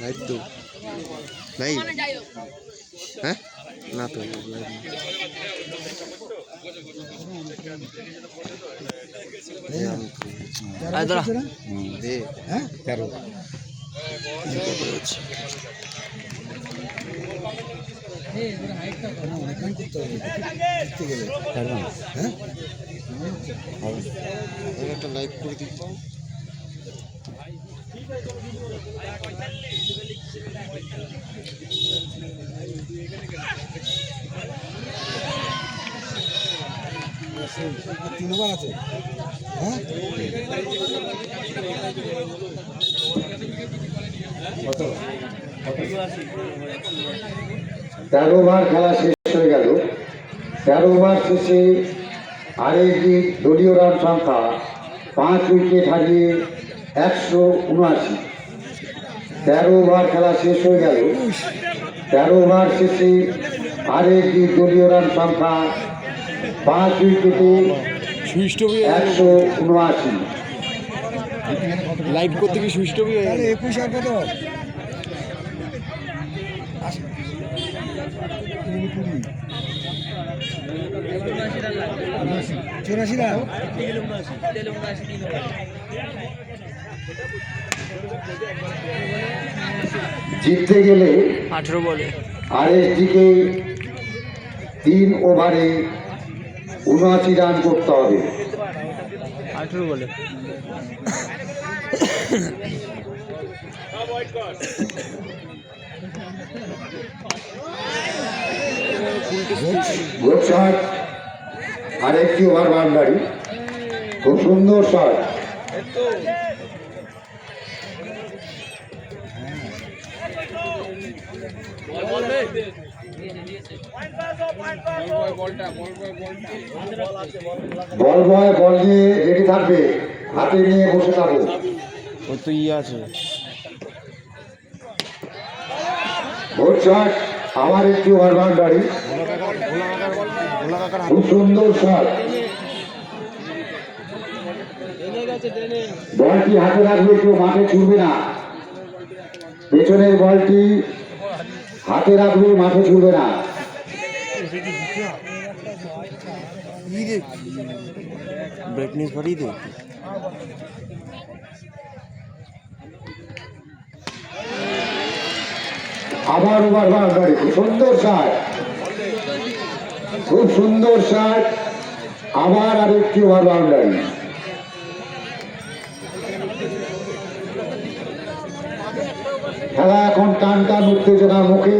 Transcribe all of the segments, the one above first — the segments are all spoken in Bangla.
লাইভ তো লাইভ হ্যাঁ না তো একটা লাইভ করে দিই। তিনবার আছে হ্যাঁ 13 ওভার খেলা শেষ হয়ে গেল। 13 ওভার শেষে আরেকটি দলীয় রান সংখ্যা 5 উইকেট হারিয়ে 179। 13 ওভার খেলা শেষ হয়ে গেল। 13 ওভার শেষে আরেকটি দলীয় রান সংখ্যা 5 উইকেটে 179। লাইভ করতে কি সুইচ টপ 21 আর কত 84 রান জিততে গেলে 18 বলে আরএসডিকে 3 ওভারে 79 রান করতে হবে। 18 বলে গুড শট, আরেকটি ওভার বাউন্ডারি, খুব সুন্দর শট। বল বয় বল নিয়ে রেডি থাকবে, হাতে নিয়ে বসে থাকো। ওর তো আছে গুড শট, আবার একটি ওভার বাউন্ডারি, খুব সুন্দর শট। বলটি হাতে রাখবে, কেউ মাঠে ছুটবে না। পেছনের বলটি হাতে রাখবে, মাঠে ছুটবে না। ব্রাইটনেস বাড়িয়ে দে। আবার ওভার বাউন্ডারি, খুব সুন্দর শট, খুব সুন্দর শট। আবার আরেকটি ওভার বাউন্ডারি। খেলা এখন টান টান উত্তেজনার মুখে।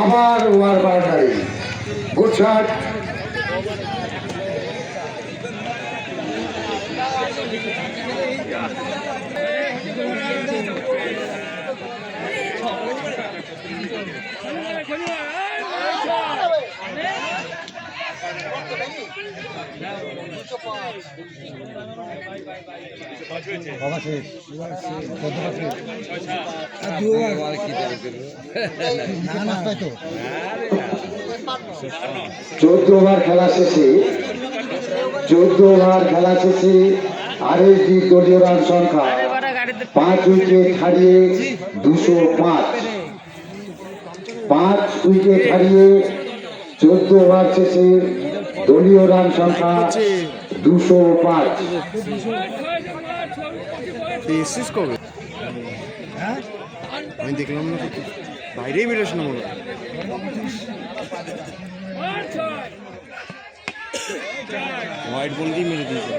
আবার ওভার বাউন্ডারি, গুড শট। বাবা শেষ 14 ওভার খেলা শেষে 14 ওভার খেলা শেষে আরএসডি দলীয় রান সংখ্যা 5 উইকেট হারিয়ে 205। 5 উইকেট হারিয়ে 14 ওভার শেষে দলীয় রান সংখ্যা 205। কবে আমি দেখলাম না, বাইরেই বেরোস না মনে হয়। হোয়াইট বল দিয়ে মেরে দিয়েছে।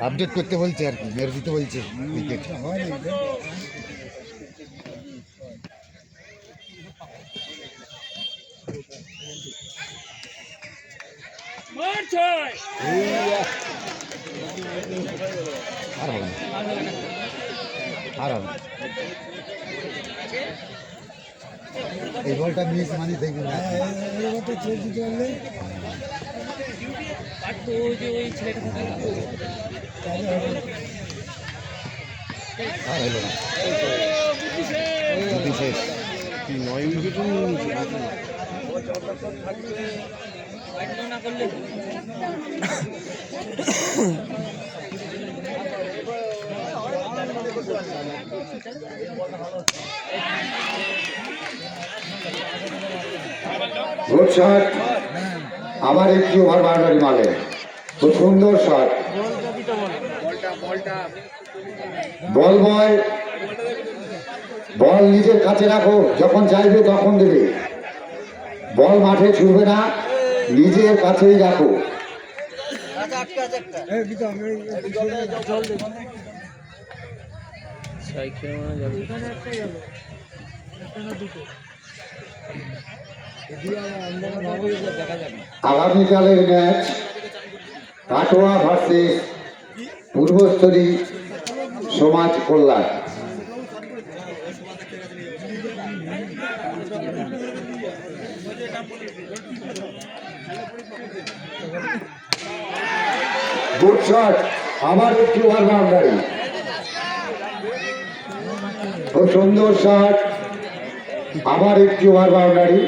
আপডেট করতে বলছে আর কি, মেরে দিতে বলছে উইকেট। আর হবে না, আর হবে না। এই বলটা মিস মানে দেখবি না আর হলো না দুটি শেষ। কি 9 উইকেট নিয়ে নিয়েছে গুড শট। আবার একটি ওভার বাউন্ডারি মারে, খুব সুন্দর শট। বল বয়, বল নিজের কাছে রাখো, যখন চাইবে তখন দেবে। বল মাঠে ছুটবে না, নিজের কাছেই রাখো। আগামীকালের ম্যাচ কাটোয়া ভার্সেস পূর্বস্থলী সমাজ কল্যাণ। Good shot. আবার একটি ওভার বাউন্ডারি, খুব সুন্দর শট। আবার একটি ওভার বাউন্ডারি।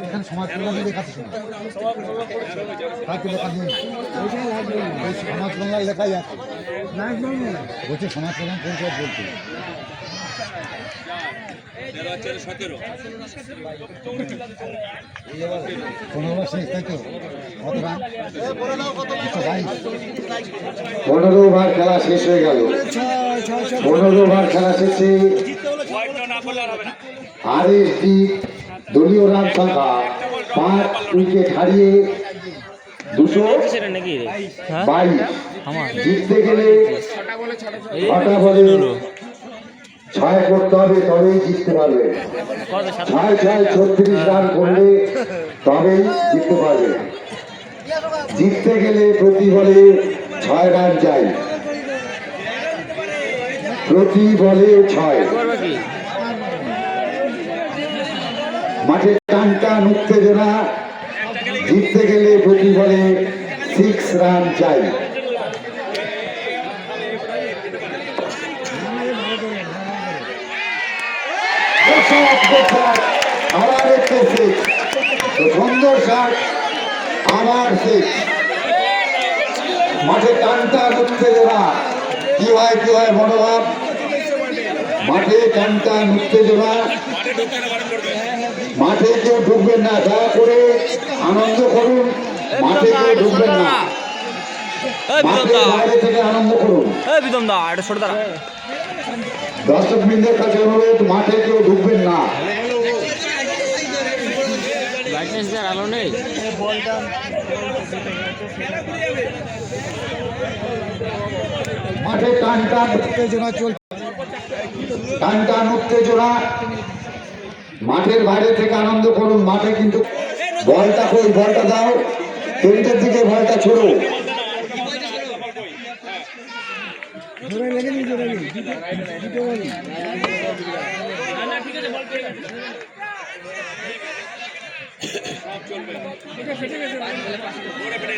এখানে সমাজ কল্যাণ দেখাচ্ছে, সমাজ কল্যাণ লেখাই আছে, বলছে সমাজ কল্যাণ পরিষদ বলছে। 15 শেষ, তাই তো? কত রান? 15 ওভার খেলা শেষ হয়ে গেল। 15 ওভার খেলা শেষে আরএসডি দলীয় রান সংখ্যা 5 উইকেট হারিয়ে 222। জিততে গেলে 6টা বলে 6 করতে হবে, তবেই জিততে পারবে। 6 36 রান করলে তবেই জিততে পারবে। জিততে গেলে প্রতি বলে 6 রান চাই, প্রতি বলে 6। মাঠে টান টান উত্তেজনা, জিততে গেলে প্রতি বলে 6 রান চাই। আবার একটু 6, সুন্দর শট। আবার 6। মাঠে টান টান উত্তেজনা, কি হয় মনোভাব, মাঠে টান টান উত্তেজনা। মাঠে কেউ ঢুকবেন না, দয়া করে আনন্দ করুন। মাঠে কেউ ঢুকবেন না, মাঠের বাইরে থেকে আনন্দ করুন। দর্শক বৃন্দের কাছে অনুরোধ, মাঠে কেউ ঢুকবেন না। মাঠে টান টান উত্তেজনা চলছে, টান টান উত্তেজনা। মাঠের বাইরে থেকে আনন্দ করুন, মাঠে কিন্তু বলটা কই, বলটা দাও, টেন্টের দিকে বলটা ছোড়ো।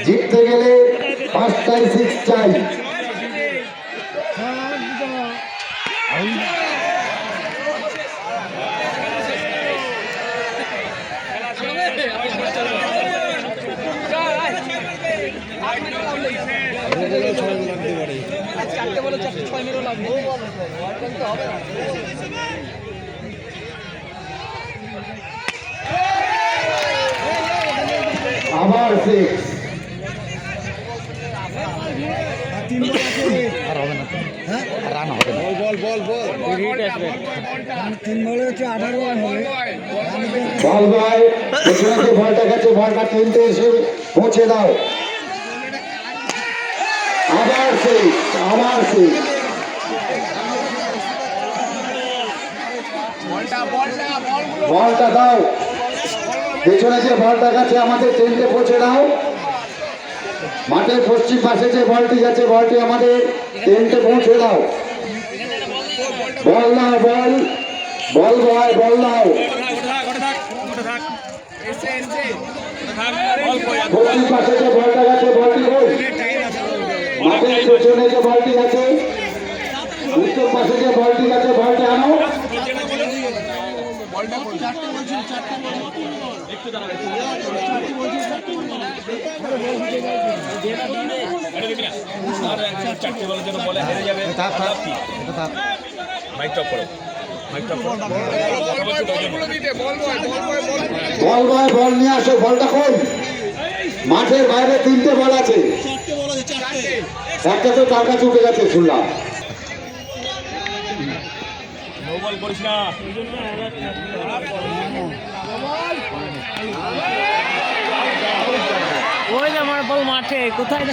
জিততে গেলে 5টায় 6 চাই। আবার 6। আর হবে না, হ্যাঁ রান হবে না। বল বল বল, 3 বলে হচ্ছে 18 রান হবে। বল বয়, পেছনে বলটা গেছে, বলটা টেন্টে এসে পৌঁছে দাও। আবার 6, আবার 6। বলটা দাও, পেছনে যে বলটা গেছে আমাদের টেন্টে পৌঁছে দাও। মাঠের পশ্চিম পাশে যে বলটি আছে বলটি আমাদের টেন্টে পৌঁছে দাও। বল দাও, বল বল ভাই, বল দাও। পশ্চিম পাশে যে বলটা গেছে বলটি কই? মাঠের পেছনে যে বলটি আছে, উত্তর পাশে যে বলটি আছে বলটি আনো। বল ভাই, বল নিয়ে আসো। বলটা কই? মাঠের বাইরে 3টে বল আছে, একটা তো তার কাছে উঠে গেছে শুনলাম। ওই যে আমার বল মাঠে কোথায়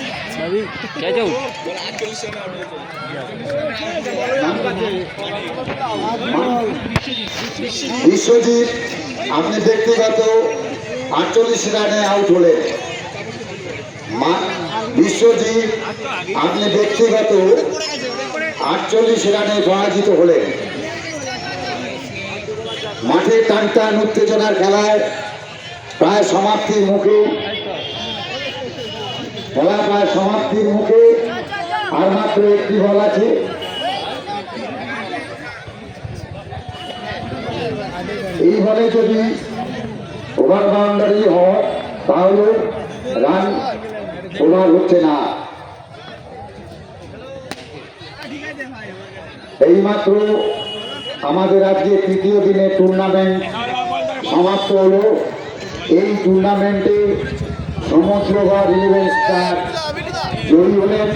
বিশ্বজিৎ আপনি ব্যক্তিগত 48 রানে আউট হলেন। বিশ্বজিৎ আপনি ব্যক্তিগত 48 রানে পরাজিত হলেন। মাঠে টান টান উত্তেজনার খেলায় প্রায় সমাপ্তির মুখে, খেলা প্রায় সমাপ্তির মুখে। আর মাত্র একটি বল আছে। এই বলে যদি ওভার বাউন্ডারি হয় তাহলে রান ওভার হচ্ছে না। এইমাত্র আমাদের আজকে তৃতীয় দিনে টুর্নামেন্ট সমাপ্ত হলো। এই টুর্নামেন্টে সমুদ্রগড় 11 স্টার জয়ী হলেন।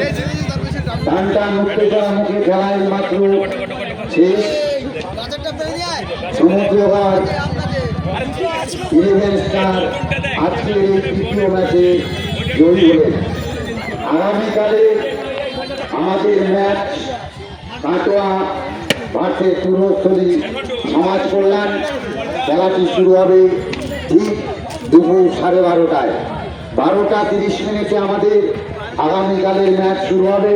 টান টান উত্তেজনামুখী খেলা এইমাত্র শেষ। সমুদ্রগড় 11 স্টার আজকের এই তৃতীয় ম্যাচে জয়ী হলেন। আগামীকালে আমাদের ম্যাচ কাটোয়া ভার্সেস পূর্বস্থলী সমাজ কল্যাণ। খেলাটি শুরু হবে ঠিক দুপুর 12:30টায়। 12টা 30 মিনিটে আমাদের আগামীকালের ম্যাচ শুরু হবে।